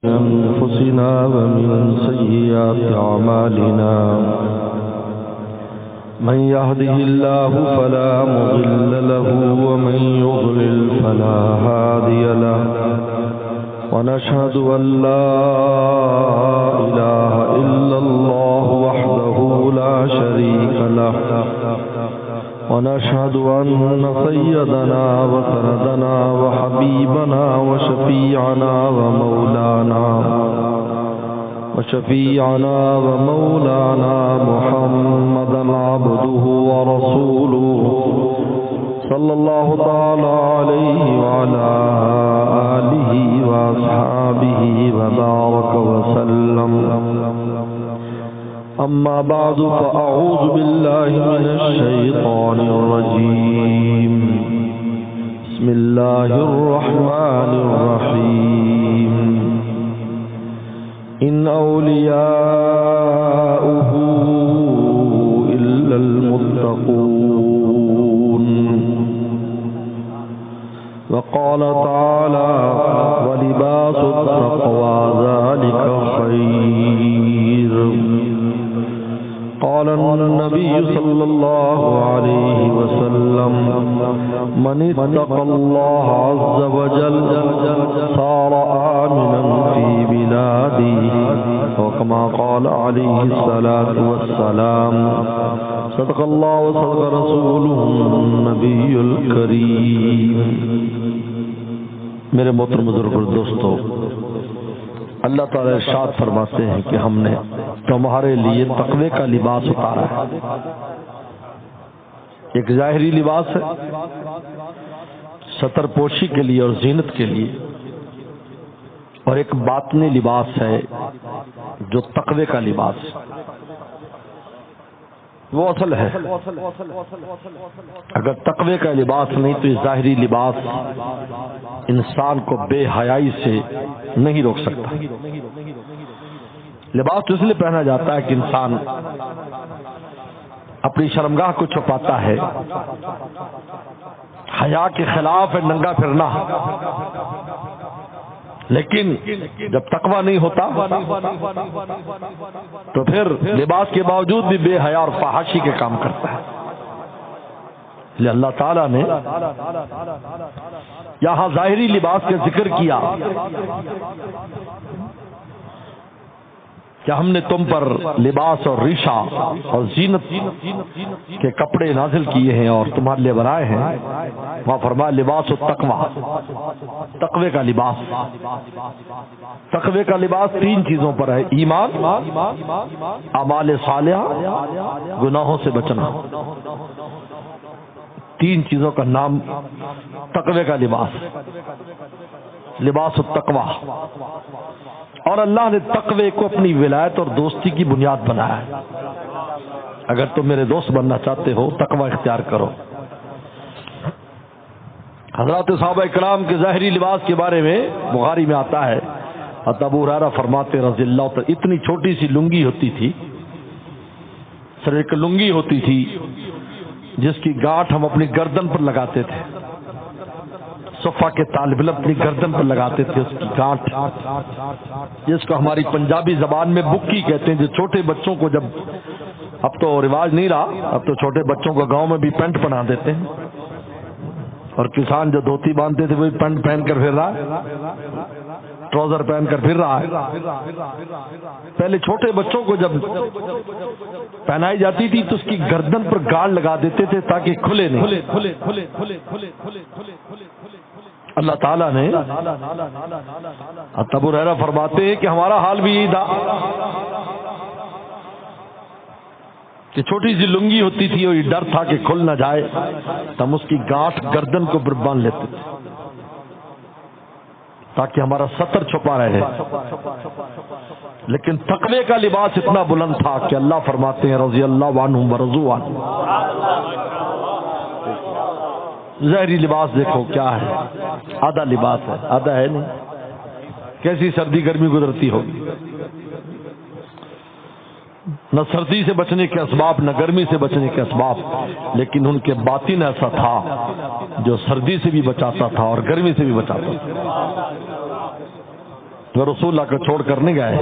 أنفسنا ومن سيئات أعمالنا من يهده الله فلا مضل له ومن يضلل فلا هادي له ونشهد أن لا إله إلا الله وحده لا شريك له ونشهد أن سيدنا وسندنا وحبيبنا وشفيعنا ومولانا محمدا عبده ورسوله صلى الله تعالى عليه وعلى آله وأصحابه وبارك وسلم. أما بعد فأعوذ بالله من الشيطان الرجيم. بسم الله الرحمن الرحيم. إن أولياؤه إلا المتقون. وقال تعالى ولباس التقوى ذلك خير. قال النبي صلى الله عليه وسلم من اتقى الله عز وجل صار آمنا في بلاده وكما قال عليه الصلاة والسلام. صدق الله وصدق رسوله النبي الكريم. میرے محترم بزرگ اور دوستو، اللہ تعالیٰ ارشاد فرماتے ہیں کہ ہم نے تمہارے لیے تقوی کا لباس اتارا ہے. ایک ظاہری لباس ہے ستر پوشی کے لیے اور زینت کے لیے، اور ایک باطنی لباس ہے جو تقوی کا لباس وہ اصل ہے. اگر تقوی کا لباس نہیں تو یہ ظاہری لباس انسان کو بے حیائی سے نہیں روک سکتا. لباس تو اس لیے پہنا جاتا ہے کہ انسان اپنی شرمگاہ کو چھپاتا ہے. حیا کے خلاف ہے ننگا پھرنا، لیکن جب تقوی نہیں ہوتا تو پھر لباس کے باوجود بھی بے حیا اور فحاشی کے کام کرتا ہے. اس لیے اللہ تعالیٰ نے یہاں ظاہری لباس کا ذکر کیا کہ ہم نے تم پر لباس اور ریشہ اور زینت کے کپڑے نازل کیے ہیں اور تمہارے لیے بنائے ہیں. وہاں فرمایا لباس التقوی، تقوی کا لباس. تقوی کا لباس تین چیزوں پر ہے: ایمان، اعمال صالحہ، گناہوں سے بچنا. تین چیزوں کا نام تقوی کا لباس، لباس التقوی. اور اللہ نے تقوی کو اپنی ولایت اور دوستی کی بنیاد بنایا ہے. اگر تم میرے دوست بننا چاہتے ہو تقوی اختیار کرو. حضرات صحابہ کرام کے ظاہری لباس کے بارے میں بخاری میں آتا ہے، ابو ہریرہ فرماتے رضی اللہ عنہ، اتنی چھوٹی سی لنگی ہوتی تھی، صرف ایک لنگی ہوتی تھی جس کی گانٹھ ہم اپنی گردن پر لگاتے تھے. صفا کے طالب علم اپنی گردن پر لگاتے تھے اس کی گانٹھ، جس کو ہماری پنجابی زبان میں بکی کہتے ہیں. جو چھوٹے بچوں کو، جب اب تو رواج نہیں رہا، اب تو چھوٹے بچوں کو گاؤں میں بھی پینٹ پہنا دیتے ہیں، اور کسان جو دھوتی باندھتے تھے وہی پینٹ پہن کر پھر رہا ہے، ٹراؤزر پہن کر پھر رہا ہے. پہلے چھوٹے بچوں کو جب پہنائی جاتی تھی تو اس کی گردن پر گاڑ لگا دیتے تھے تاکہ کھلے نہیں. اللہ تعالیٰ نے ابو ہریرہ فرماتے ہیں کہ ہمارا حال بھی یہی تھا کہ چھوٹی سی لنگی ہوتی تھی اور یہ ڈر تھا کہ کھل نہ جائے، تو ہم اس کی گانٹھ گردن کو باندھ لیتے تھے تاکہ ہمارا ستر چھپا رہے. لیکن تقوی کا لباس اتنا بلند تھا کہ اللہ فرماتے ہیں رضی اللہ عنہم ورضوا عنہ. ظاہری لباس دیکھو کیا ہے، آدھا لباس ہے، آدھا ہے نہیں. کیسی سردی گرمی گزرتی ہوگی. نہ سردی سے بچنے کے اسباب نہ گرمی سے بچنے کے اسباب، لیکن ان کے باطن ایسا تھا جو سردی سے بھی بچاتا تھا اور گرمی سے بھی بچاتا تھا. وہ رسول اللہ کو چھوڑ کر نہیں گئے،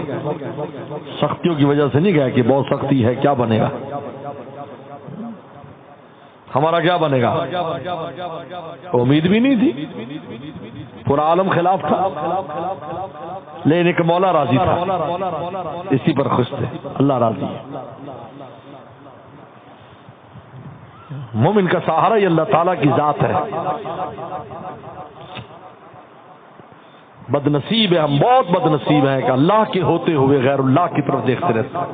سختیوں کی وجہ سے نہیں گئے کہ بہت سختی ہے کیا بنے گا، ہمارا کیا بنے گا، امید بھی نہیں تھی، پورا عالم خلاف تھا، لیکن ایک مولا راضی تھا، اسی پر خوش تھے، اللہ راضی ہے۔ مومن کا سہارا یہ اللہ تعالیٰ کی ذات ہے۔ بد نصیب ہے، ہم بہت بد نصیب ہیں کہ اللہ کے ہوتے ہوئے غیر اللہ کی طرف دیکھتے رہتے ہیں۔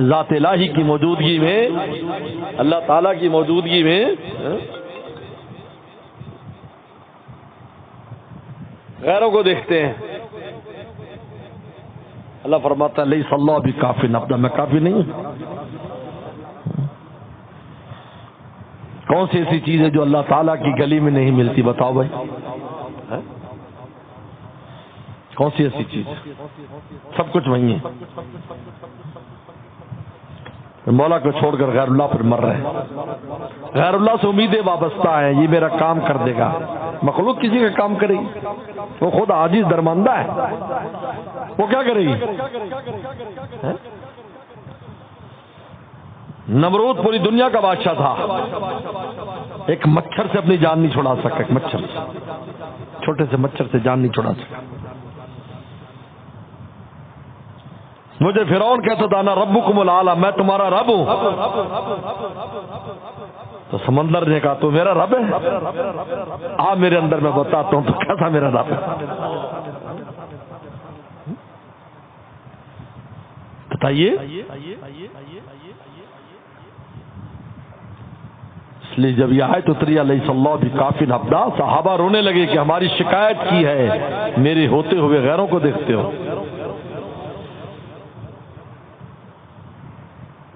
ذات الہی کی موجودگی میں، اللہ تعالیٰ کی موجودگی میں غیروں کو دیکھتے ہیں۔ اللہ فرماتا ہے لیس اللہ بکاف عبدہ، میں کافی نہیں ہوں۔ کون سی ایسی چیز ہے جو اللہ تعالیٰ کی گلی میں نہیں ملتی، بتاؤ بھائی، کون سی ایسی چیز؟ سب کچھ وہیں ہے۔ مولا کو چھوڑ کر غیر اللہ پر مر رہے ہیں، غیر اللہ سے امیدیں وابستہ ہیں، یہ میرا کام کر دے گا۔ مخلوق کسی کا کام کرے گی؟ وہ خود عاجز درماندہ ہے، وہ کیا کرے گی؟ نمرود پوری دنیا کا بادشاہ تھا، ایک مچھر سے اپنی جان نہیں چھڑا سکا، ایک مچھر سے، چھوٹے سے مچھر سے جان نہیں چھڑا سکا۔ مجھے فرعون کہتا تھا نا ربکم الاعلی، میں تمہارا رب ہوں، تو سمندر نے کہا تو میرا رب ہے، آ میرے اندر میں بتاتا ہوں تو کیسا میرا رب ہے، بتائیے۔ اس لیے جب یہ آیت اتری علیہ اللہ بکاف عبدہ، صحابہ رونے لگے کہ ہماری شکایت کی ہے، میرے ہوتے ہوئے غیروں کو دیکھتے ہو۔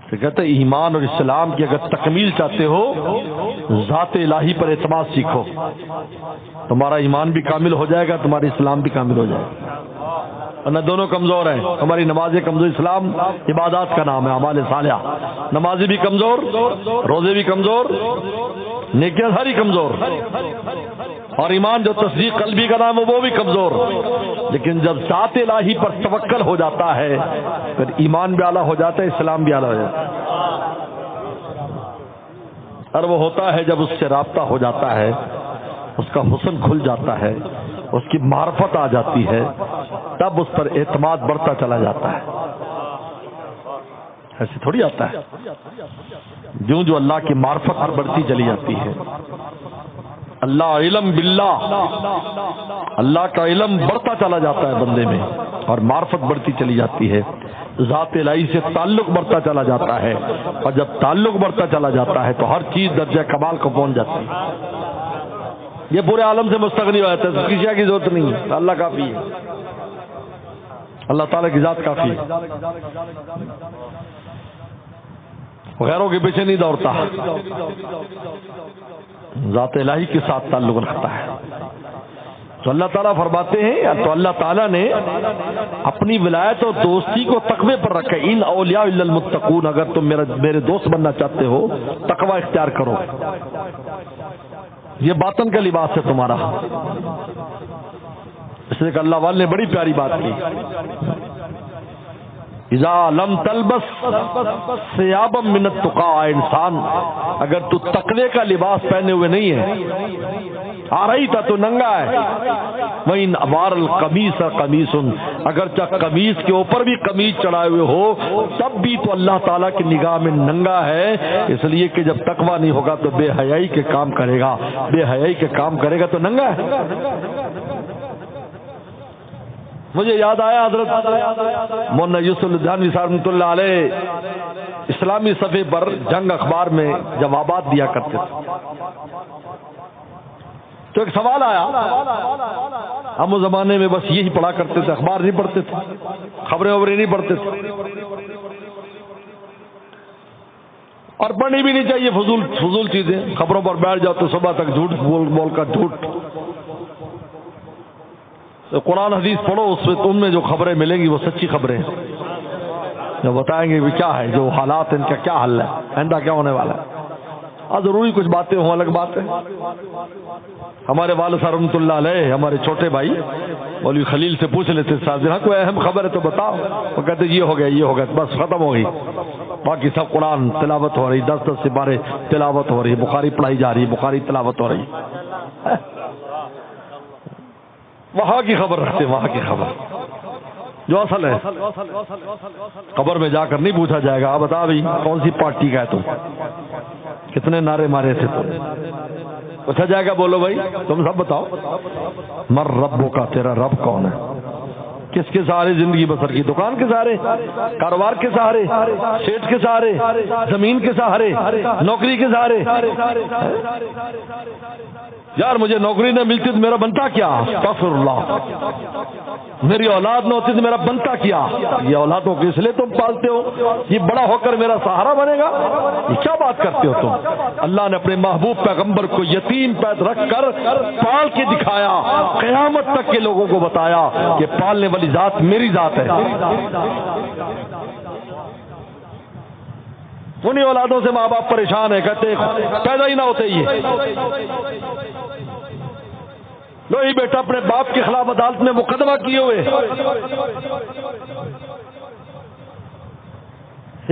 تو کہتے ہیں ایمان اور اسلام کی اگر تکمیل چاہتے ہو، ذات الہی پر اعتماد سیکھو، تمہارا ایمان بھی کامل ہو جائے گا، تمہارا اسلام بھی کامل ہو جائے گا۔ ورنہ دونوں کمزور ہیں، ہماری نمازیں کمزور، اسلام عبادات کا نام ہے، اعمال صالحہ، نمازیں بھی کمزور، روزے بھی کمزور، نیکیاں ساری کمزور، اور ایمان جو تصدیق قلبی کا نام ہے وہ بھی کمزور۔ لیکن جب ذات الہی پر توکل ہو جاتا ہے، پھر ایمان بھی اعلیٰ ہو جاتا ہے، اسلام بھی اعلیٰ ہو جاتا ہے۔ اور وہ ہوتا ہے جب اس سے رابطہ ہو جاتا ہے، اس کا حسن کھل جاتا ہے، اس کی معرفت آ جاتی ہے، تب اس پر اعتماد بڑھتا چلا جاتا ہے۔ ایسے تھوڑی آتا ہے، جو جو اللہ کی معرفت بڑھتی چلی جاتی ہے، اللہ علم باللہ، اللہ کا علم بڑھتا چلا جاتا ہے بندے میں، اور معرفت بڑھتی چلی جاتی ہے، ذات الہی سے تعلق بڑھتا چلا جاتا ہے، اور جب تعلق بڑھتا چلا جاتا ہے تو ہر چیز درجہ کمال کو پہنچ جاتی ہے۔ یہ پورے عالم سے مستغنی ہو جاتا ہے، کسی کی ضرورت نہیں ہے، اللہ کافی ہے، اللہ تعالیٰ کی ذات کافی ہے، غیروں کے پیچھے نہیں دوڑتا، ذات الہی کے ساتھ تعلق رکھتا ہے۔ تو اللہ تعالیٰ فرماتے ہیں، تو اللہ تعالیٰ نے اپنی ولایت اور دوستی کو تقوی پر رکھا، ان اولیاء الا المتقون، اگر تم میرے دوست بننا چاہتے ہو تقوی اختیار کرو، یہ باطن کا لباس ہے تمہارا۔ اس لیے کہ اللہ والے نے بڑی پیاری بات کی، اذا لم تلبس ثيابا من التقى، انسان اگر تو تقوی کا لباس پہنے ہوئے نہیں ہے، آ رہی تھا تو ننگا ہے، وَإِنْ أَبَارَ الْقَمِيصَ قَمِيصٌ، اگرچہ قمیص کے اوپر بھی قمیص چڑھائے ہوئے ہو تب بھی تو اللہ تعالیٰ کی نگاہ میں ننگا ہے، اس لیے کہ جب تقوی نہیں ہوگا تو بے حیائی کے کام کرے گا، بے حیائی کے کام کرے گا تو ننگا ہے۔ مجھے یاد آیا حضرت مولانا یوسف الدھانوی صاحب رحمۃ اللہ علیہ اسلامی صفحے پر جنگ اخبار میں جوابات دیا کرتے تھے، تو ایک سوال آیا، ہم اس زمانے میں بس یہی پڑھا کرتے تھے، اخبار نہیں پڑھتے تھے، خبریں وبریں نہیں پڑھتے تھے، اور پڑھنی بھی نہیں چاہیے، فضول چیزیں، خبروں پر بیٹھ جاؤ تو صبح تک جھوٹ بول کر جھوٹ۔ تو قرآن حدیث پڑھو، اس میں تم میں جو خبریں ملیں گی وہ سچی خبریں ہیں، جو بتائیں گے کہ کیا ہے، جو حالات ان کا کیا حل ہے، آئندہ کیا ہونے والا ہے۔ ضروری کچھ باتیں ہوں الگ بات ہے. ہمارے والد صاحب رحمۃ اللہ علیہ ہمارے چھوٹے بھائی مولوی خلیل سے پوچھ لیتے صاحب جہاں کوئی اہم خبر ہے تو بتاؤ. وہ کہتے یہ ہو گیا بس ختم ہو گئی. باقی سب قرآن تلاوت ہو رہی, 10 سپارے تلاوت ہو رہی, بخاری پڑھائی جا رہی, بخاری تلاوت ہو رہی. وہاں کی خبر رکھتے, وہاں کی خبر جو اصل ہے. قبر میں جا کر نہیں پوچھا جائے گا آپ بتا بھائی کون سی پارٹی کا ہے تم, کتنے نعرے مارے تھے تم. پوچھا جائے گا بولو بھائی تم سب بتاؤ مر ربو کا, تیرا رب کون ہے, کس کے سہارے زندگی بسر کی, دکان کے سہارے, کاروبار کے سہارے, سیٹ کے سہارے, زمین کے سہارے, نوکری کے سہارے. یار مجھے نوکری نہ ملتی تو میرا بنتا کیا, استغفر اللہ, میری اولاد نہ ہوتی تو میرا بنتا کیا. یہ اولادوں کو اس لیے تم پالتے ہو, یہ بڑا ہو کر میرا سہارا بنے گا, یہ کیا بات کرتے ہو تم. اللہ نے اپنے محبوب پیغمبر کو یتیم پید رکھ کر پال کے دکھایا, قیامت تک کے لوگوں کو بتایا کہ پالنے والی ذات میری ذات ہے. انہیں اولادوں سے ماں باپ پریشان ہے, کہتے پیدا ہی نہ ہوتے. یہ لو ہی بیٹا اپنے باپ کے خلاف عدالت میں مقدمہ کیے ہوئے.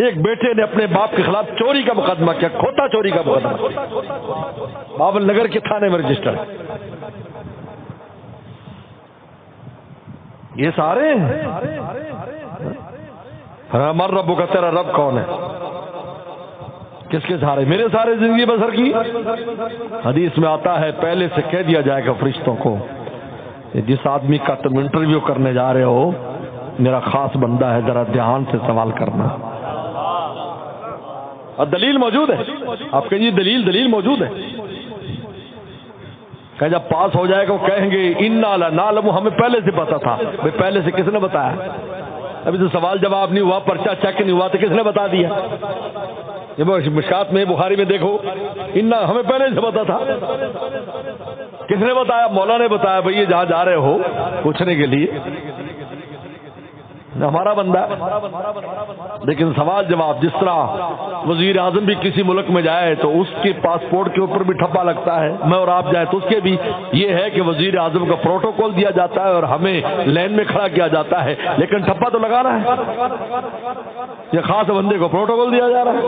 ایک بیٹے نے اپنے باپ کے خلاف چوری کا مقدمہ کیا, کھوتا چوری کا مقدمہ, بابل نگر کے تھانے میں رجسٹر. یہ سارے مر ربو کا, تیرا رب کون ہے, کس کے سارے, میرے سارے زندگی بسر کی. حدیث میں آتا ہے پہلے سے کہہ دیا جائے گا فرشتوں کو جس آدمی کا تم انٹرویو کرنے جا رہے ہو میرا خاص بندہ ہے, ذرا دھیان سے سوال کرنا. اور دلیل موجود ہے, آپ کہیں دلیل موجود ہے. کہ جب پاس ہو جائے گا وہ کہیں گے انا لنعلم, ہمیں پہلے سے پتا تھا. بھائی پہلے سے کس نے بتایا, ابھی تو سوال جواب نہیں ہوا, پرچہ چیک نہیں ہوا تو کس نے بتا دیا. یہ مشکات میں بخاری میں دیکھو, انا ہمیں پہلے سے پتا تھا. کس نے بتایا, مولا نے بتایا بھائی یہ جہاں جا رہے ہو پوچھنے کے لیے, ہمارا بندہ. لیکن سوال جواب جس طرح وزیر اعظم بھی کسی ملک میں جائے تو اس کے پاسپورٹ کے اوپر بھی ٹھپا لگتا ہے, میں اور آپ جائے تو اس کے بھی یہ ہے کہ وزیر اعظم کا پروٹوکول دیا جاتا ہے اور ہمیں لائن میں کھڑا کیا جاتا ہے, لیکن ٹھپا تو لگانا ہے. یہ خاص بندے کو پروٹوکول دیا جا رہا ہے.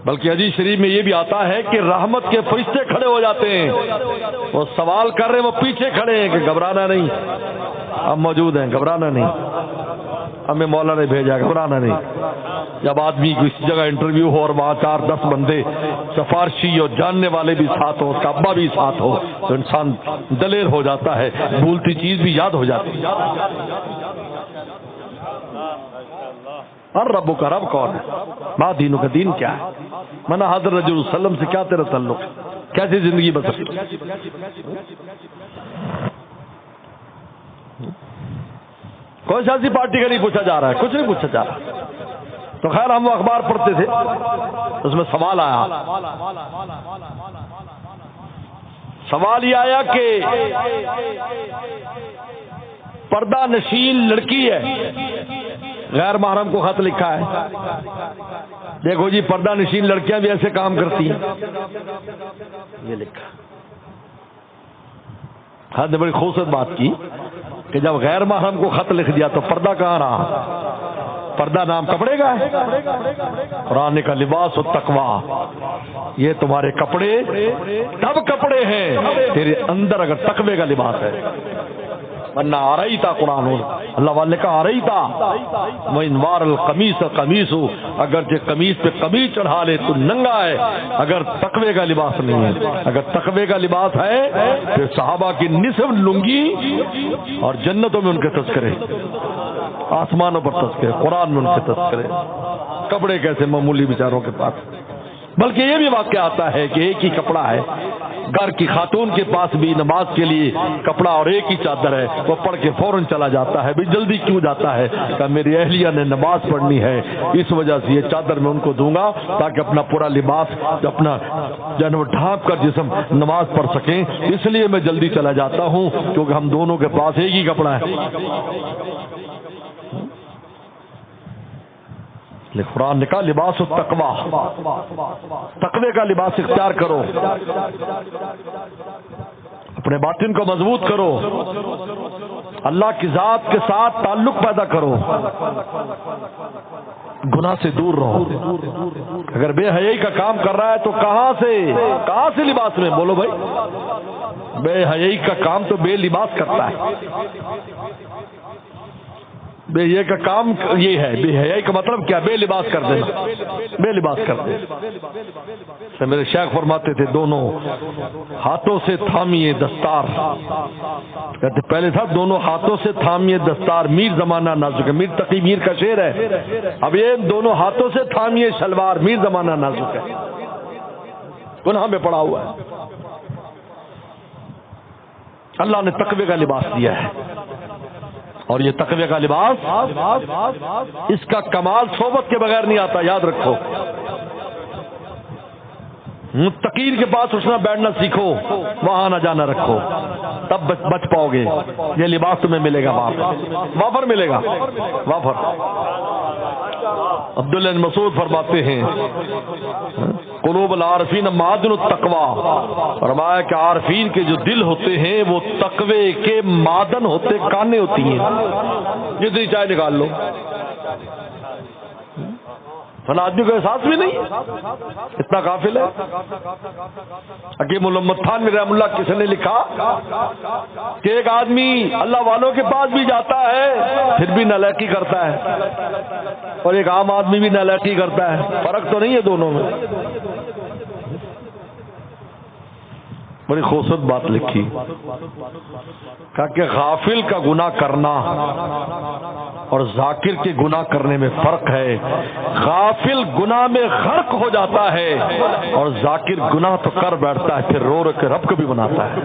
بلکہ حدیث شریف میں یہ بھی آتا ہے کہ رحمت کے فرشتے کھڑے ہو جاتے ہیں, وہ سوال کر رہے ہیں, وہ پیچھے کھڑے ہیں کہ گھبرانا نہیں, ہم موجود ہیں, گھبرانا نہیں, ہمیں مولا نے بھیجا, گھبرانا نہیں. جب آدمی کسی جگہ انٹرویو ہو اور وہاں 4-10 بندے سفارشی اور جاننے والے بھی ساتھ ہو, اس کا ابا بھی ساتھ ہو, تو انسان دلیر ہو جاتا ہے, بھولتی چیز بھی یاد ہو جاتی ہے. اور ربو کا رب کون ہے, ماں دینوں کا دین کیا ہے, منا حضرت رسول اللہ وسلم سے کیا تیرا تعلق ہے, کیسی زندگی بسر. کوئی سیاسی پارٹی کا نہیں پوچھا جا رہا ہے, کچھ نہیں پوچھا جا رہا. تو خیر ہم وہ اخبار پڑھتے تھے, اس میں سوال آیا, سوال یہ آیا کہ پردہ نشین لڑکی ہے, غیر محرم کو خط لکھا ہے, دیکھو جی پردہ نشین لڑکیاں بھی ایسے کام کرتی ہیں, یہ لکھا. حد نے بڑی خوبصورت بات کی کہ جب غیر محرم کو خط لکھ دیا تو پردہ کہاں رہا, پردہ نام کپڑے کا ہے. قرآن کا لباس و تقویٰ, یہ تمہارے کپڑے تب کپڑے ہیں تیرے اندر اگر تقوی کا لباس ہے, ورنہ آ رہی تھا. قرآن اللہ والے کا آ رہی تھا, وہ انوار القمیص قمیص ہو, اگرچہ قمیص پہ قمیص چڑھا لے تو ننگا ہے, اگر تقوی کا لباس نہیں ہے. اگر تقوی کا لباس ہے پھر صحابہ کی نصف لنگی اور جنتوں میں ان کے تذکرے, آسمانوں پر تذکرے, قرآن میں ان کے تذکرے. کپڑے کیسے معمولی بیچاروں کے پاس. بلکہ یہ بھی واقعہ آتا ہے کہ ایک ہی کپڑا ہے, گھر کی خاتون کے پاس بھی نماز کے لیے کپڑا اور ایک ہی چادر ہے, وہ پڑھ کے فوراً چلا جاتا ہے. بھی جلدی کیوں جاتا ہے کہ میری اہلیہ نے نماز پڑھنی ہے, اس وجہ سے یہ چادر میں ان کو دوں گا تاکہ اپنا پورا لباس اپنا جانور ڈھانپ کر جسم نماز پڑھ سکیں, اس لیے میں جلدی چلا جاتا ہوں کیونکہ ہم دونوں کے پاس ایک ہی کپڑا ہے. قرآن نے کہا لباس التقوی، تقوی کا لباس اختیار کرو، اپنے باطن کو مضبوط کرو، اللہ کی ذات کے ساتھ تعلق پیدا کرو، گناہ سے دور رہو۔ اگر بے حیائی کا کام کر رہا ہے تو کہاں سے لباس میں؟ بولو بھائی، بے حیائی کا کام تو بے لباس کرتا ہے۔ بے حیائی کا کام یہ ہے، بے حیائی کا مطلب کیا؟ بے لباس کر دینا، بے لباس کر دینا۔ میرے شیخ فرماتے تھے دونوں ہاتھوں سے تھامیے دستار، کہتے پہلے تھا دونوں ہاتھوں سے تھامیے دستار، میر زمانہ نازک ہے، میر تقی میر کا شعر ہے۔ اب یہ دونوں ہاتھوں سے تھامیے شلوار، میر زمانہ نازک ہے، گناہ میں پڑا ہوا ہے۔ اللہ نے تقوی کا لباس دیا ہے، اور یہ تقوی کا لباس، اس کا کمال صحبت کے بغیر نہیں آتا، یاد رکھو۔ متقین کے پاس اٹھنا بیٹھنا سیکھو، وہاں نہ جانا رکھو، تب بچ پاؤ گے۔ یہ لباس تمہیں ملے گا، وافر ملے گا، وافر۔ عبداللہ بن مسعود فرماتے ہیں قلوب العارفین معادن التقوی، فرمایا کہ عارفین کے جو دل ہوتے ہیں وہ تقوی کے معدن ہوتے، کانیں ہوتی ہیں، جتنی چائے نکال لو۔ فلاں آدمی کو احساس بھی نہیں، اتنا غافل ہے۔ حکیم علامہ تھانوی رحم اللہ کسی نے لکھا کہ ایک آدمی اللہ والوں کے پاس بھی جاتا ہے پھر بھی نالائکی کرتا ہے، اور ایک عام آدمی بھی نالائکی کرتا ہے، فرق تو نہیں ہے دونوں میں۔ بڑی خوبصورت بات لکھی، کہا کہ غافل کا گناہ کرنا اور ذاکر کے گناہ کرنے میں فرق ہے۔ غافل گناہ میں غرق ہو جاتا ہے اور ذاکر گناہ تو کر بیٹھتا ہے، پھر رو رو کے رب کو بھی بناتا ہے،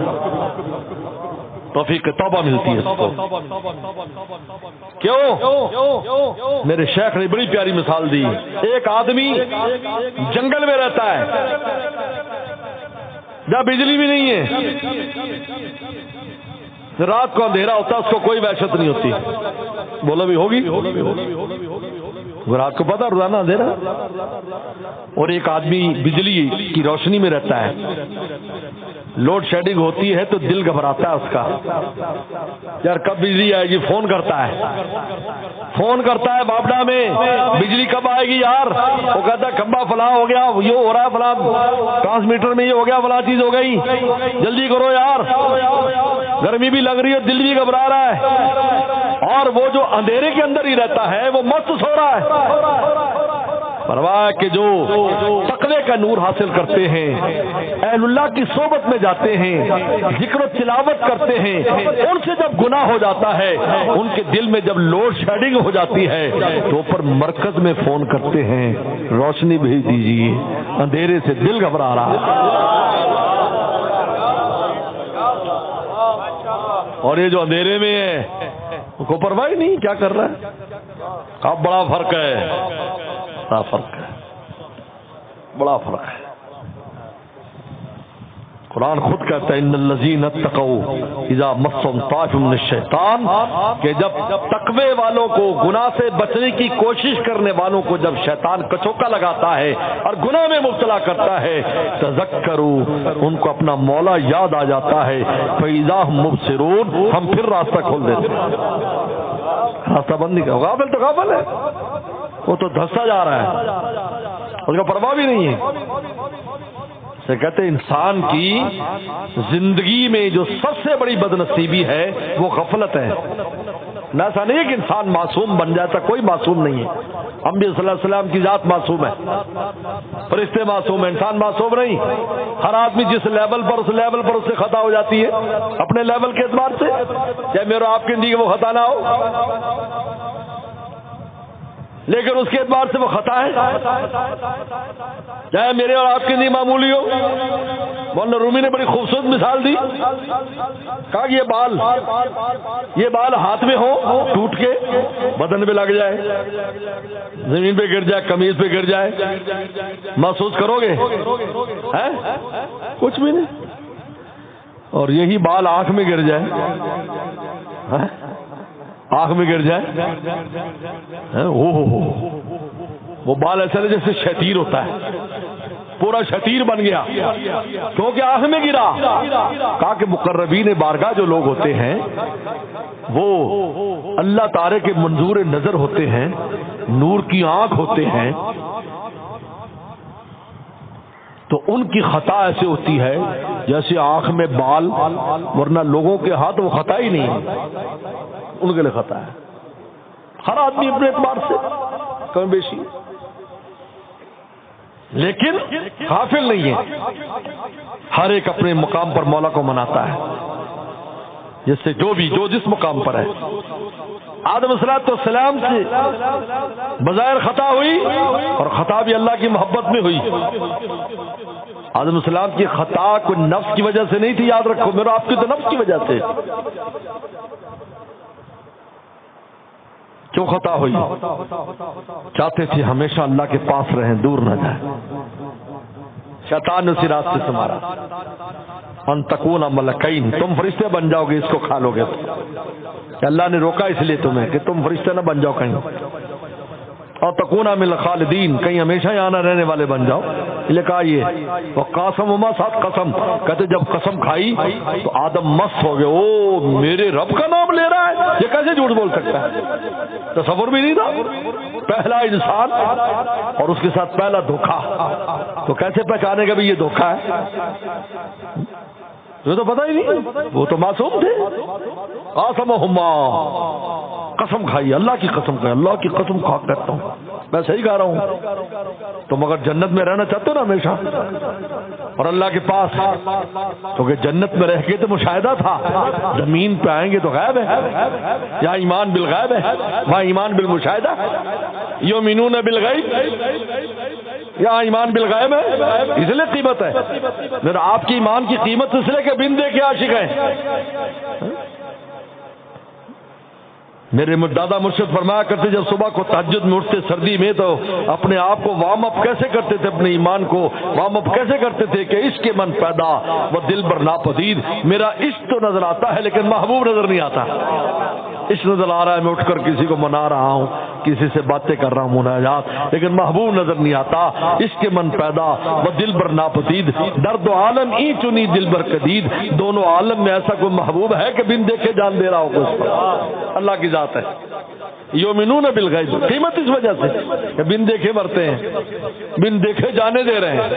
توفیق توبہ ملتی ہے اس کو۔ کیوں؟ میرے شیخ نے بڑی پیاری مثال دی۔ ایک آدمی جنگل میں رہتا ہے جہاں بجلی بھی نہیں ہے، رات کو اندھیرا ہوتا ہے، اس کو کوئی وحشت نہیں ہوتی۔ بولو بھی ہوگی، رات کو پتہ روزانہ اندھیرا۔ اور ایک آدمی بجلی کی روشنی میں رہتا ہے، لوڈ شیڈنگ ہوتی ہے تو دل گھبراتا ہے اس کا، یار کب بجلی آئے گی، فون کرتا ہے باپڈا میں، بجلی کب آئے گی یار؟ وہ کہتا ہے کھمبا فلاں ہو گیا، یہ ہو رہا ہے فلاں ٹرانسمیٹر میں، یہ ہو گیا فلاں چیز ہو گئی، جلدی کرو یار، گرمی بھی لگ رہی ہے، دل بھی گھبرا رہا ہے۔ اور وہ جو اندھیرے کے اندر ہی رہتا ہے وہ مست سو رہا ہے۔ فرمایا کہ جو تقوی کا نور حاصل کرتے ہیں، اہل اللہ کی صحبت میں جاتے ہیں، ذکر و تلاوت کرتے ہیں، ان سے جب گناہ ہو جاتا ہے، ان کے دل میں جب لوڈ شیڈنگ ہو جاتی ہے تو اوپر مرکز میں فون کرتے ہیں، روشنی بھیج دیجیے، اندھیرے سے دل گھبرا رہا ہے۔ اور یہ جو اندھیرے میں ہے ان کو پرواہ نہیں کیا کر رہا ہے۔ اب بڑا فرق ہے، بڑا فرق ہے، بڑا فرق ہے۔ قرآن خود کہتا ہے ان الذین اتقوا اذا مسهم طائف من الشیطان، کہ جب تقوی والوں کو، گناہ سے بچنے کی کوشش کرنے والوں کو جب شیطان کچوکا لگاتا ہے اور گناہ میں مبتلا کرتا ہے، تذکروا، ان کو اپنا مولا یاد آ جاتا ہے، فاذا هم مبصرون، ہم پھر راستہ کھول دیتے ہیں، راستہ بند نہیں کرو۔ غافل تو غافل ہے، وہ تو دھستا جا رہا ہے، اس کا پرواہ بھی نہیں ہے۔ سے کہتے ہیں انسان کی زندگی میں جو سب سے بڑی بدنصیبی ہے وہ غفلت ہے۔ ایسا نہیں ہے کہ انسان معصوم بن جاتا، کوئی معصوم نہیں ہے۔ انبیاء صلی اللہ علیہ وسلم کی ذات معصوم ہے، فرشتے معصوم ہیں، انسان معصوم نہیں۔ ہر آدمی جس لیول پر، اس لیول پر اس سے خطا ہو جاتی ہے، اپنے لیول کے اعتبار سے، چاہے میرے آپ کے زندگی وہ خطا نہ ہو، لیکن اس کے اعتبار سے وہ خطا ہے، چاہے میرے اور آپ کے لیے معمولی ہو۔ مولانا رومی نے بڑی خوبصورت مثال دی، کہا کہ یہ بال ہاتھ میں ہو، ٹوٹ کے بدن پہ لگ جائے، زمین پہ گر جائے، قمیض پہ گر جائے، محسوس کرو گے؟ کچھ بھی نہیں۔ اور یہی بال آنکھ میں گر جائے، آنکھ میں گر جائے، وہ بال ایسا نہیں جیسے شتیر ہوتا ہے، پورا شتیر بن گیا کیونکہ آنکھ میں گرا۔ کہا کہ مقربین بارگاہ جو لوگ ہوتے ہیں وہ اللہ تعالی کے منظور نظر ہوتے ہیں، نور کی آنکھ ہوتے ہیں، تو ان کی خطا ایسے ہوتی ہے جیسے آنکھ میں بال، ورنہ لوگوں کے ہاتھ وہ خطا ہی نہیں ہے، ان کے لیے خطا ہے۔ ہر آدمی اپنے اعتبار سے کم بیشی، لیکن غافل نہیں ہے، ہر ایک اپنے مقام پر مولا کو مناتا ہے، جس سے جو جس مقام پر ہے۔ آدم السلام سے بظاہر خطا ہوئی، اور خطا بھی اللہ کی محبت میں ہوئی۔ آدم السلام کی خطا کوئی نفس کی وجہ سے نہیں تھی، یاد رکھو، میرا آپ کی تو نفس کی وجہ سے۔ کیوں خطا ہوئی؟ چاہتے تھے ہمیشہ اللہ کے پاس رہیں، دور نہ جائیں۔ شیطان نے اسی راستے سے مارا، ان تکون ملکین، تم فرشتے بن جاؤ گے، اس کو کھا لو گے تو۔ اللہ نے روکا اس لیے تمہیں کہ تم فرشتے نہ بن جاؤ کہیں، اور تکون من الخالدین، کہیں ہمیشہ یہاں نہ رہنے والے بن جاؤ۔ یہ کہا یہ وقاسمہما، ساتھ قسم، کہتے جب قسم کھائی تو آدم مست ہو گئے، او میرے رب کا نام لے رہا ہے، یہ کیسے جھوٹ بول سکتا ہے؟ تصور بھی نہیں تھا، پہلا انسان اور اس کے ساتھ پہلا دھوکا، تو کیسے پہچانے گا بھی یہ دھوکا ہے؟ یہ تو پتہ ہی نہیں، وہ تو معصوم تھے۔ قاسمہما، قسم کھائی، اللہ کی قسم کھائی، اللہ کی قسم کھا کرتا ہوں، میں صحیح کہہ رہا ہوں، تم اگر جنت میں رہنا چاہتے ہو نا ہمیشہ اور اللہ کے پاس، کیونکہ جنت میں رہ کے تو مشاہدہ تھا، زمین پہ آئیں گے تو غیب ہے، یا ایمان بالغیب ہے، وہاں ایمان بالمشاہدہ، یؤمنون بالغیب، یا ایمان بالغیب ہے، اس لیے قیمت ہے۔ میرا آپ کی ایمان کی قیمت اس لیے کہ بن دیکھے عاشق ہیں۔ میرے دادا مرشد فرمایا کرتے جب صبح کو تہجد میں اٹھتے سردی میں تو اپنے آپ کو وارم اپ کیسے کرتے تھے، اپنے ایمان کو وارم اپ کیسے کرتے تھے کہ عشق کے من پیدا وہ دل بر ناپدید، میرا عشق تو نظر آتا ہے لیکن محبوب نظر نہیں آتا۔ عشق نظر آ رہا ہے، میں اٹھ کر کسی کو منا رہا ہوں، کسی سے باتیں کر رہا ہوں مناجات، لیکن محبوب نظر نہیں آتا۔ عشق کے من پیدا وہ دل بر ناپدید، درد و عالم ای چنی دل بر قدید، دونوں عالم میں ایسا کوئی محبوب ہے کہ بن دیکھے جان دے رہا ہو اس پر، اللہ کی ذات ہے۔ یؤمنون بالغیب، قیمت اس وجہ سے کہ بن دیکھے مرتے ہیں، بن دیکھے جانے دے رہے ہیں،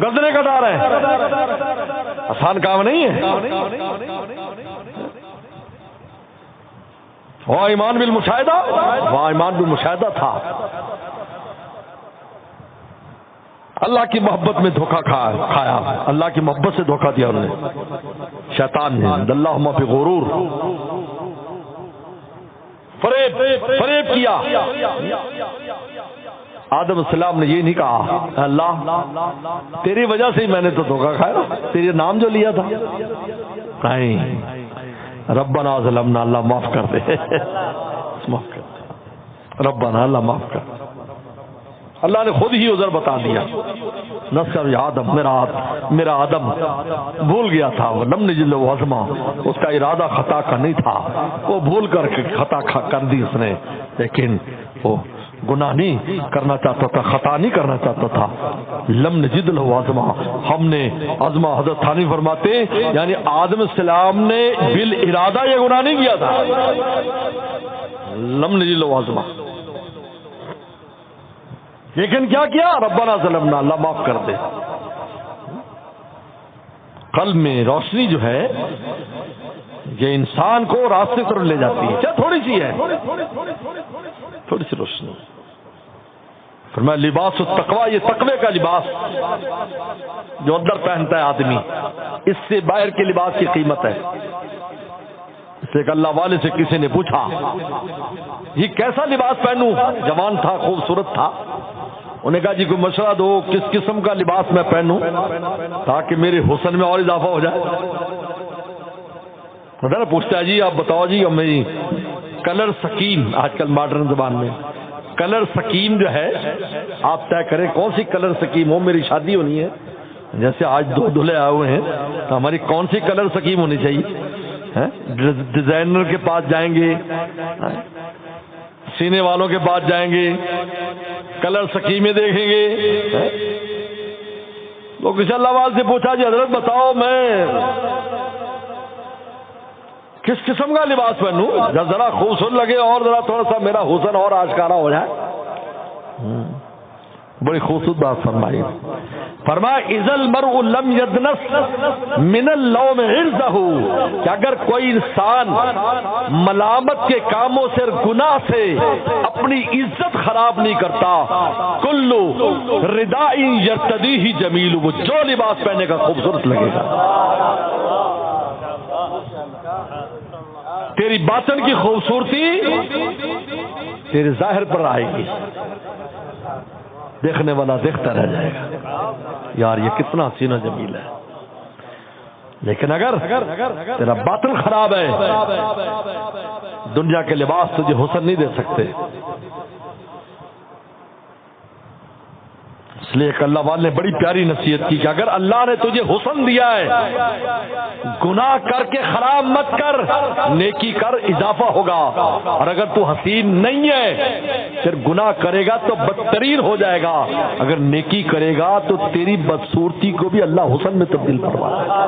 گردنیں کٹا رہے ہیں، آسان کام نہیں ہے۔ وہاں ایمان بالمشاہدہ، وہاں ایمان بالمشاہدہ تھا، اللہ کی محبت میں دھوکہ کھایا، اللہ کی محبت سے دھوکہ دیا انہوں نے، شیطان نے، اللہم فی غرور، فریب کیا۔ آدم السلام نے یہ نہیں کہا اللہ تیری وجہ سے ہی میں نے تو دھوکہ کھایا، تیرے نام جو لیا تھا، نہیں، ربنا ظلمنا، اللہ معاف کر دے، معاف کر دے، ربنا، اللہ معاف کر دے۔ اللہ نے خود ہی عذر بتا دیا، نصر آدم، میرا آدم بھول گیا تھا، لم نجد له عزما، اس کا ارادہ خطا کا نہیں تھا، وہ بھول کر کے خطا کر دی اس نے، لیکن وہ گناہ نہیں کرنا چاہتا تھا، خطا نہیں کرنا چاہتا تھا۔ لم نجد له عزما، ہم نے عزما، حضرت تھانوی فرماتے یعنی آدم السلام نے بالارادہ یہ گناہ نہیں کیا تھا، لم نجد له عزما، لیکن کیا کیا، ربنا ظلمنا، اللہ معاف کر دے۔ قلب میں روشنی جو ہے یہ انسان کو راستے پر لے جاتی ہے، کیا تھوڑی سی ہے، تھوڑی سی روشنی۔ فرمایا لباس التقوی، یہ تقوی کا لباس جو اندر پہنتا ہے آدمی، اس سے باہر کے لباس کی قیمت ہے۔ اس سے اللہ والے سے کسی نے پوچھا یہ کیسا لباس پہنوں، جوان تھا، خوبصورت تھا، انہوں نے کہا جی کوئی مشورہ دو کس قسم کا لباس میں پہنوں تاکہ میرے حسن میں اور اضافہ ہو جائے۔ پوچھتا ہے جی آپ بتاؤ جی، میری کلر سکیم، آج کل ماڈرن زبان میں کلر سکیم جو ہے آپ طے کریں کون سی کلر سکیم ہو، میری شادی ہونی ہے، جیسے آج دو دلہے آئے ہوئے ہیں تو ہماری کون سی کلر سکیم ہونی چاہیے؟ ڈیزائنر کے پاس جائیں گے، سینے والوں کے پاس جائیں گے، کلر سکیمیں دیکھیں گے. تو کسی اللہ والے سے پوچھا جی حضرت بتاؤ میں کس قسم کا لباس پہنوں جب ذرا خوبصورت لگے اور ذرا تھوڑا سا میرا حسن اور آشکارا ہو جائے. بڑی خوبصورت بات فرمائی. فرمایا اذا المرء لم يدنس من اللوم عرضه کہ اگر کوئی انسان ملامت کے کاموں سے گناہ سے اپنی عزت خراب نہیں کرتا، کل رداء یرتدیہ جمیل، وہ جو لباس پہنے کا خوبصورت لگے گا. تیری باطن کی خوبصورتی تیرے ظاہر پر آئے گی، دیکھنے والا دیکھتا رہ جائے گا یار یہ کتنا حسین و جمیل ہے. لیکن اگر تیرا باطن خراب ہے، دنیا کے لباس تجھے حسن نہیں دے سکتے. اس لیے کہ اللہ والے نے بڑی پیاری نصیحت کی کہ اگر اللہ نے تجھے حسن دیا ہے، گناہ کر کے خراب مت کر، نیکی کر، اضافہ ہوگا. اور اگر تو حسین نہیں ہے پھر گناہ کرے گا تو بدترین ہو جائے گا، اگر نیکی کرے گا تو تیری بدصورتی کو بھی اللہ حسن میں تبدیل کروا دے گا.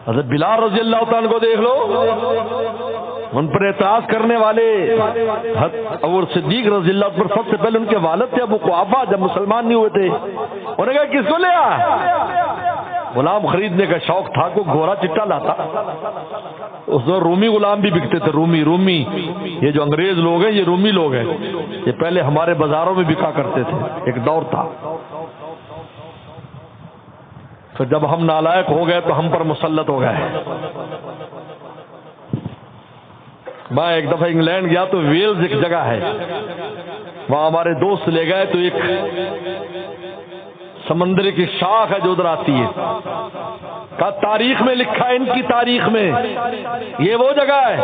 حضرت بلال رضی اللہ تعالیٰ کو دیکھ لو، ان پر اعتراض کرنے والے اور صدیق رضی اللہ عنہ پر سب سے پہلے ان کے والد تھے ابو قحافہ، جب مسلمان نہیں ہوئے تھے. انہوں نے کہا کس کو لیا؟ غلام خریدنے کا شوق تھا، کو گھوڑا چٹا لاتا. اس دور رومی غلام بھی بکتے تھے. رومی یہ جو انگریز لوگ ہیں یہ رومی لوگ ہیں، یہ پہلے ہمارے بازاروں میں بکا کرتے تھے، ایک دور تھا. تو جب ہم نالائق ہو گئے تو ہم پر مسلط ہو گئے. میں ایک دفعہ انگلینڈ گیا تو ویلز ایک جگہ ہے، وہاں ہمارے دوست لے گئے تو ایک سمندر کی شاخ ہے جو ادھر آتی ہے، کا تاریخ میں لکھا ہے، ان کی تاریخ میں یہ وہ جگہ ہے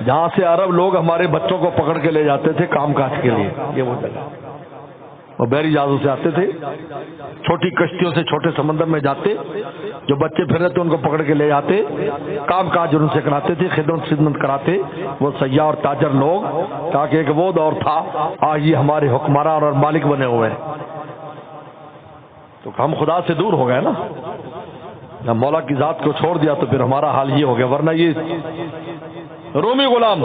جہاں سے عرب لوگ ہمارے بچوں کو پکڑ کے لے جاتے تھے کام کاج کے لیے. یہ وہ جگہ وہ بحری جہازوں سے آتے تھے، چھوٹی کشتیوں سے چھوٹے سمندر میں جاتے، جو بچے پھر رہے تھے ان کو پکڑ کے لے جاتے، کام کاج ان سے کراتے تھے، خدمت کراتے وہ سیاح اور تاجر لوگ. تاکہ ایک وہ دور تھا، آج یہ ہمارے حکمران اور مالک بنے ہوئے ہیں. تو ہم خدا سے دور ہو گئے نا، جب مولا کی ذات کو چھوڑ دیا تو پھر ہمارا حال یہ ہو گیا. ورنہ یہ رومی غلام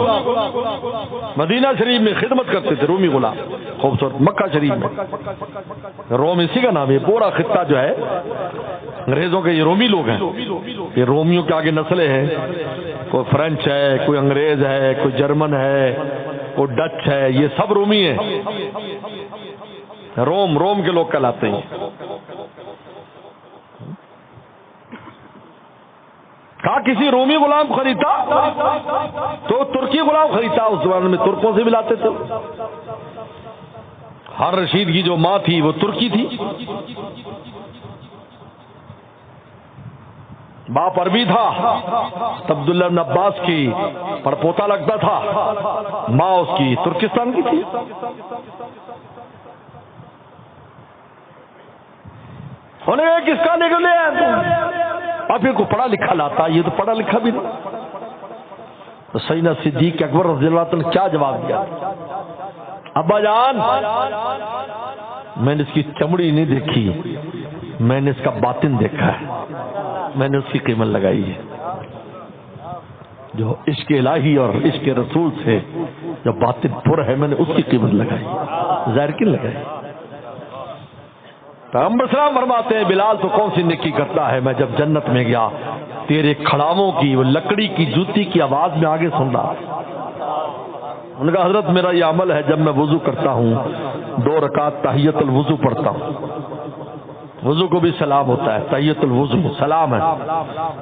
مدینہ شریف میں خدمت کرتے تھے، رومی غلام خوبصورت مکہ شریف میں. روم اسی کا نام ہے. پورا خطہ جو ہے انگریزوں کے یہ رومی لوگ ہیں. یہ رومیوں کے آگے نسلیں ہیں، کوئی فرینچ ہے، کوئی انگریز ہے، کوئی جرمن ہے، کوئی ڈچ ہے، یہ سب رومی ہیں. روم کے لوگ کہلاتے ہیں. کہا کسی رومی غلام خریدتا تو ترکی غلام خریدتا. اس زمانے میں ترکوں سے ملاتے تھے. ہارون رشید کی جو ماں تھی وہ ترکی تھی، باپ عربی تھا. عبداللہ بن عباس کی پڑپوتا لگتا تھا، ماں اس کی ترکستان کی تھی. ہونے گئے کس کا نکلے اور پھر کو پڑھا لکھا لاتا، یہ تو پڑھا لکھا بھی نہیں. تو سیدنا صدیق اکبر رضی اللہ عنہ نے کیا جواب دیا؟ ابا جان، میں نے اس کی چمڑی نہیں دیکھی، میں نے اس کا باطن دیکھا ہے، میں نے اس کی قیمت لگائی ہے. جو عشق الہی اور عشق رسول سے جو باطن پر ہے میں نے اس کی قیمت لگائی، ظاہر کی لگائی. پیغمبر سلام فرماتے ہیں بلال تو کون سی نیکی کرتا ہے، میں جب جنت میں گیا تیرے کھڑاووں کی وہ لکڑی کی جوتی کی آواز میں آگے سن رہا. ان کا حضرت میرا یہ عمل ہے، جب میں وضو کرتا ہوں 2 رکعت تحیت الوضو پڑھتا ہوں. وضو کو بھی سلام ہوتا ہے، تحیت الوضو سلام ہے.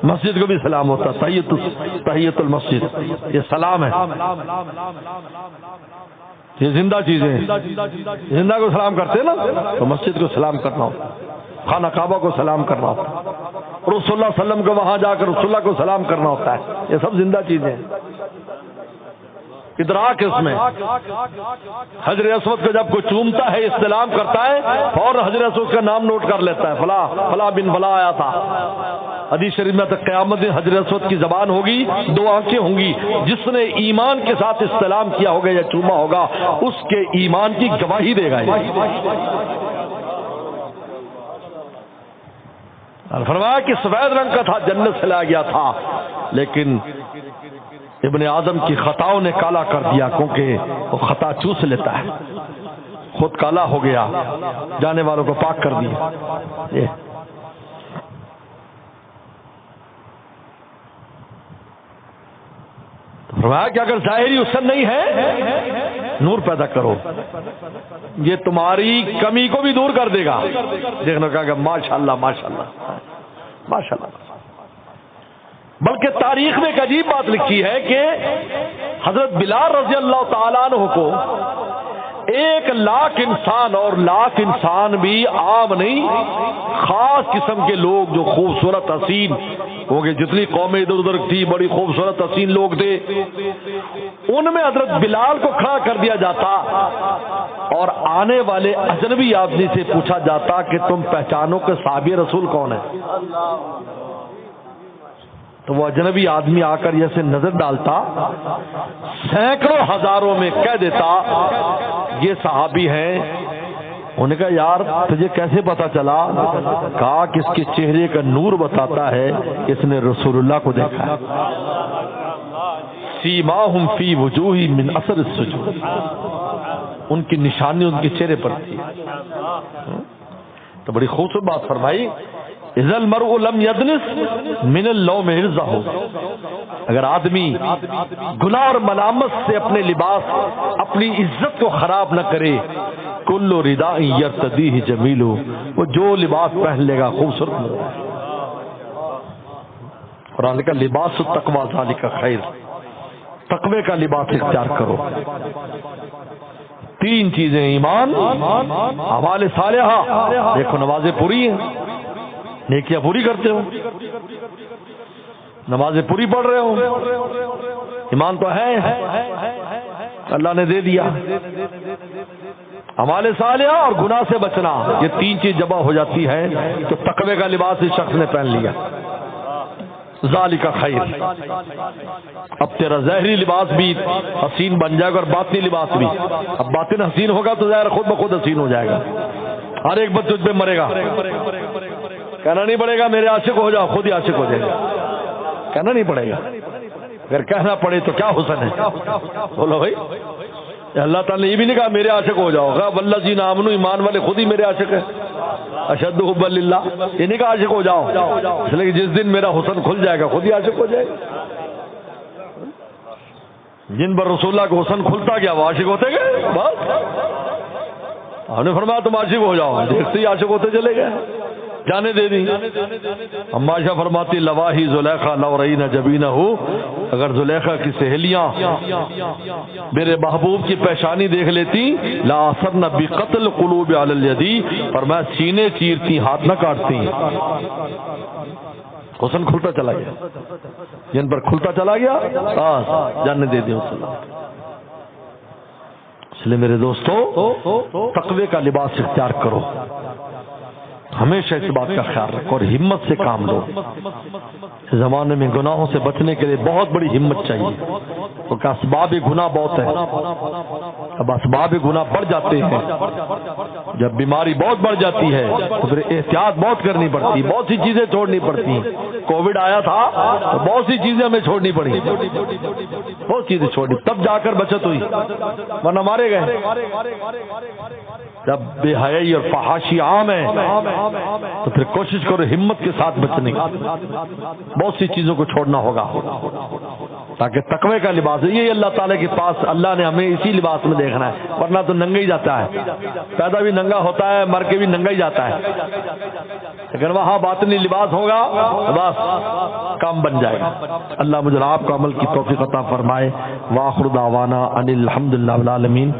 مسجد کو بھی سلام ہوتا ہے، تحیت المسجد یہ سلام ہے. یہ زندہ چیزیں ہیں. زندہ کو سلام کرتے ہیں نا، تو مسجد کو سلام کرنا ہوتا، خانہ کعبہ کو سلام کرنا ہوتا، اور رسول اللہ صلی اللہ علیہ وسلم کو وہاں جا کر رسول اللہ کو سلام کرنا ہوتا ہے. یہ سب زندہ چیزیں ہیں. ادراک ہے اس میں. حجر اسود کو جب کوئی چومتا ہے استلام کرتا ہے فوراً حجر اسود کا نام نوٹ کر لیتا ہے، فلاں فلاں بن فلاں آیا تھا. حدیث شریف میں تک قیامت دن حجر اسود کی زبان ہوگی، دو آنکھیں ہوں گی، جس نے ایمان کے ساتھ استلام کیا ہوگا یا چوما ہوگا اس کے ایمان کی گواہی دے گا. فرمایا کہ سفید رنگ کا تھا، جنت سے لایا گیا تھا، لیکن ابن آدم کی خطاؤں نے کالا کر دیا، کیونکہ وہ خطا چوس لیتا ہے، خود کالا ہو گیا، جانے والوں کو پاک کر دیا. فرمایا کہ اگر ظاہری حسن نہیں ہے نور پیدا کرو، یہ تمہاری کمی کو بھی دور کر دے گا. دیکھنا کہا کہ ماشاءاللہ ماشاءاللہ ماشاءاللہ. بلکہ تاریخ میں ایک عجیب بات لکھی ہے کہ حضرت بلال رضی اللہ تعالیٰ عنہ کو 1,00,000 انسان، اور 1,00,000 انسان بھی عام نہیں، خاص قسم کے لوگ جو خوبصورت حسین ہو گئے، جتنی قومیں ادھر ادھر تھی بڑی خوبصورت حسین لوگ تھے، ان میں حضرت بلال کو کھڑا کر دیا جاتا اور آنے والے اجنبی آدمی سے پوچھا جاتا کہ تم پہچانو کہ صحابی رسول کون ہے؟ تو وہ اجنبی آدمی آ کر جیسے نظر ڈالتا، سینکڑوں ہزاروں میں کہہ دیتا یہ صحابی ہیں. انہوں نے کہا یار تجھے کیسے پتا چلا؟ کہا کہ اس کے چہرے کا نور بتاتا ہے اس نے رسول اللہ کو دیکھا ہے. سیماہم فی وجوہ من اثر السجود، ان کی نشانی ان کے چہرے پر تھی. تو بڑی خوبصورت بات فرمائی، اذا المرء لم يدنس من اللوم عرضہ، اگر آدمی گناہ اور ملامت سے اپنے لباس اپنی عزت کو خراب نہ کرے، کل رداء یرتدیہ جمیل، وہ جو لباس پہن لے گا خوبصورت ہوگا. قرآن کا لباس التقوی ذالک خیر، تقوی کا لباس اختیار کرو. 3 چیزیں، ایمان، اعمال صالحہ، دیکھو نمازیں پوری ہیں، نیکیاں پوری کرتے ہو، نمازیں پوری پڑھ رہے ہو، ایمان تو ہے اللہ نے دے دیا. اعمال صالحہ اور گناہ سے بچنا، یہ 3 چیز جمع ہو جاتی ہے تو تقوی کا لباس اس شخص نے پہن لیا. ذالک خیر. اب تیرا ظاہری لباس بھی حسین بن جائے گا اور باطنی لباس بھی. اب باطن حسین ہوگا تو ظاہر خود بخود حسین ہو جائے گا. ہر ایک بچہ تجھ پہ مرے گا، کہنا نہیں پڑے گا میرے عاشق ہو جاؤ، خود ہی عاشق ہو جائے گا. کہنا نہیں پڑے گا، اگر کہنا پڑے تو کیا حسن ہے. بولو بھائی، اللہ تعالیٰ نے یہ بھی نہیں کہا میرے عاشق ہو جاؤ گا، والذین آمنوا، ایمان والے خود ہی میرے عاشق ہے، اشد حبا للہ. یہ نہیں کہا عاشق ہو جاؤ، اس لیے کہ جس دن میرا حسن کھل جائے گا خود ہی عاشق ہو جائے گا. جن پر رسول اللہ کا حسن کھلتا گیا وہ عاشق ہوتے گئے. بس ہم نے فرمایا تم عاشق ہو جاؤ، دیکھتے ہی عاشق ہوتے چلے گئے، جانے دے دی. اما عائشہ فرماتی لواہی زلیخا لو رئینا جبینہ، اگر زلیخا کی سہیلیاں میرے محبوب کی پیشانی دیکھ لیتی، لا اثرن بقتل قلوب علی الیدی، پر میں سینے چیرتی ہاتھ نہ کاٹتی. حسن کھلتا چلا گیا، جن پر کھلتا چلا گیا بس جانے دے دی. اس لیے میرے دوستو تقوی کا لباس اختیار کرو، ہمیشہ اس بات کا خیال رکھو اور ہمت سے کام لو. اس زمانے میں گناہوں سے بچنے کے لیے بہت بڑی ہمت چاہیے، کیونکہ اسباب گناہ بہت ہے. اب اسباب گناہ بڑھ جاتے ہیں، جب بیماری بہت بڑھ جاتی ہے تو پھر احتیاط بہت کرنی پڑتی، بہت سی چیزیں چھوڑنی پڑتی. کووڈ آیا تھا تو بہت سی چیزیں ہمیں چھوڑنی پڑی، بہت چیزیں چھوڑنی، تب جا کر بچت ہوئی، ورنہ مارے گئے. جب بے حیائی اور فحاشی عام ہے تو پھر کوشش کرو ہمت کے ساتھ بچنے کی. بہت سی چیزوں کو چھوڑنا ہوگا تاکہ تقوی کا لباس ہے. یہ اللہ تعالیٰ کے پاس اللہ نے ہمیں اسی لباس میں دیکھنا ہے، ورنہ تو ننگا ہی جاتا ہے، پیدا بھی ننگا ہوتا ہے، مر کے بھی ننگا ہی جاتا ہے. لیکن وہاں باطنی لباس ہوگا بس کام بن جائے گا. اللہ مجھے آپ کو عمل کی توفیق عطا فرمائے. وآخر دعوانا ان الحمدللہ رب العالمین.